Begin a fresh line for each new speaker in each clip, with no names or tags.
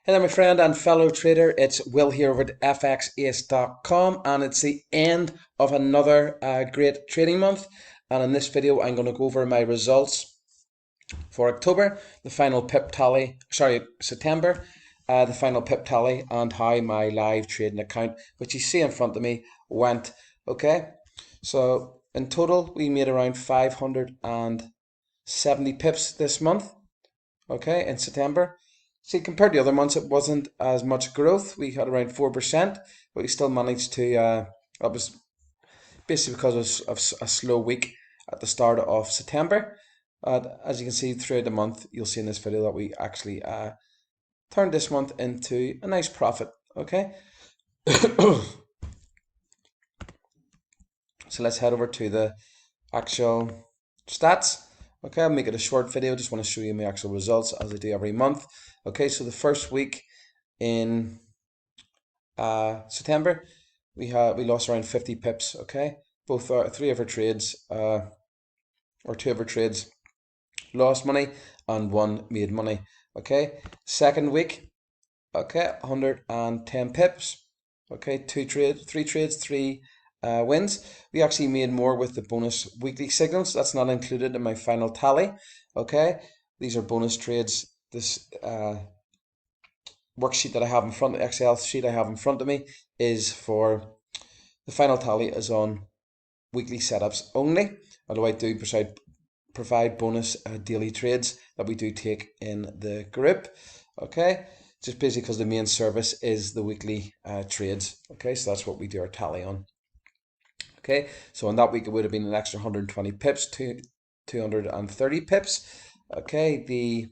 Hey there, my friend and fellow trader. It's Will here over at XAUUSD.com, and it's the end of another great trading month. And in this video, I'm going to go over my results for October, the final pip tally, September, the final pip tally, and how my live trading account, which you see in front of me, went. Okay, so in total, we made around 570 pips this month. Okay, in September. See, compared to other months, it wasn't as much growth. We had around 4%, but we still managed to. That was basically because of a slow week at the start of September. As you can see throughout the month, you'll see in this video that we actually turned this month into a nice profit. Okay. So let's head over to the actual stats. Okay, I'll make it a short video. Just want to show you my actual results as I do every month. Okay, so the first week in September, we lost around 50 pips. Okay, three of our trades, or two of our trades, lost money, and one made money. Okay, second week, okay, 110 pips. Okay, three trades, three wins. We actually made more with the bonus weekly signals. That's not included in my final tally. Okay, these are bonus trades. This worksheet that I have in front, the Excel sheet I have in front of me, is for the final tally is on weekly setups only. Although I do provide bonus daily trades that we do take in the group. Okay, just basically because the main service is the weekly trades. Okay, so that's what we do our tally on. Okay, so on that week it would have been an extra 120 pips to 230 pips. Okay, the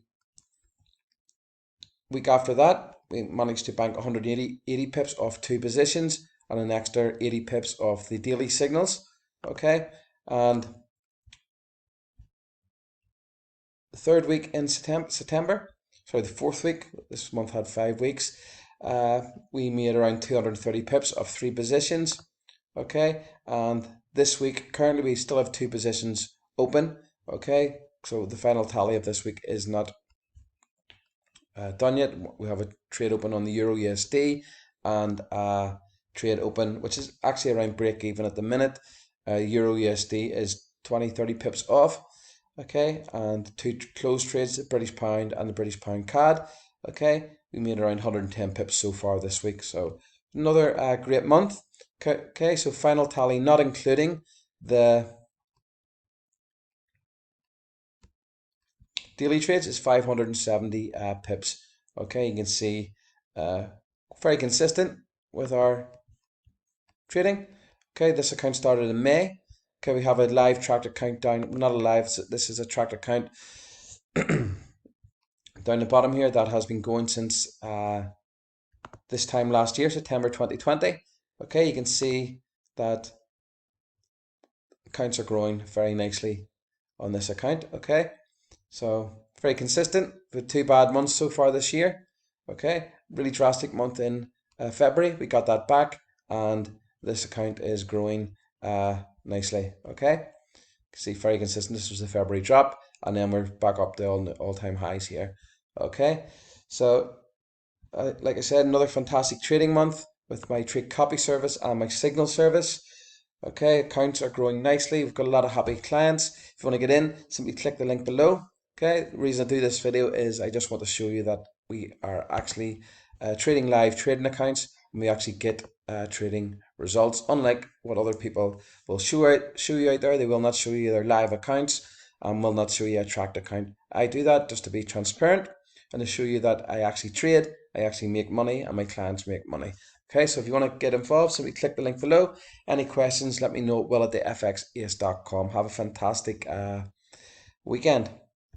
week after that we managed to bank 180 pips off two positions and an extra 80 pips off the daily signals. Okay, and the third week in September, sorry, the fourth week, this month had 5 weeks, we made around 230 pips off three positions. Okay, and this week currently we still have two positions open. Okay, so the final tally of this week is not done yet. We have a trade open on the Euro USD and a trade open which is actually around break even at the minute. Euro USD is 20-30 pips off. Okay, and two closed trades, the British pound and the British pound CAD. Okay, we made around 110 pips so far this week, so another great month. Okay, so final tally not including the daily trades is 570 pips. Okay, you can see very consistent with our trading. Okay, this account started in May. Okay, we have a live tracked account down, not a live, this is a tracked account down the bottom here that has been going since this time last year, September 2020. Okay, you can see that accounts are growing very nicely on this account. Okay, so very consistent with 2 bad months so far this year. Okay, really drastic month in February, we got that back, and this account is growing nicely. Okay, you can see very consistent. This was the February drop, and then we're back up to all-time highs here. Okay, so like I said, another fantastic trading month with my trade copy service and my signal service. Okay, accounts are growing nicely. We've got a lot of happy clients. If you want to get in, simply click the link below. Okay, the reason I do this video is I just want to show you that we are actually trading live trading accounts, and we actually get trading results, unlike what other people will show you out there. They will not show you their live accounts and will not show you a tracked account. I do that just to be transparent and to show you that I actually trade, I actually make money, and my clients make money. Okay, so if you want to get involved, simply click the link below. Any questions, let me know at will@xaus.com. Have a fantastic weekend.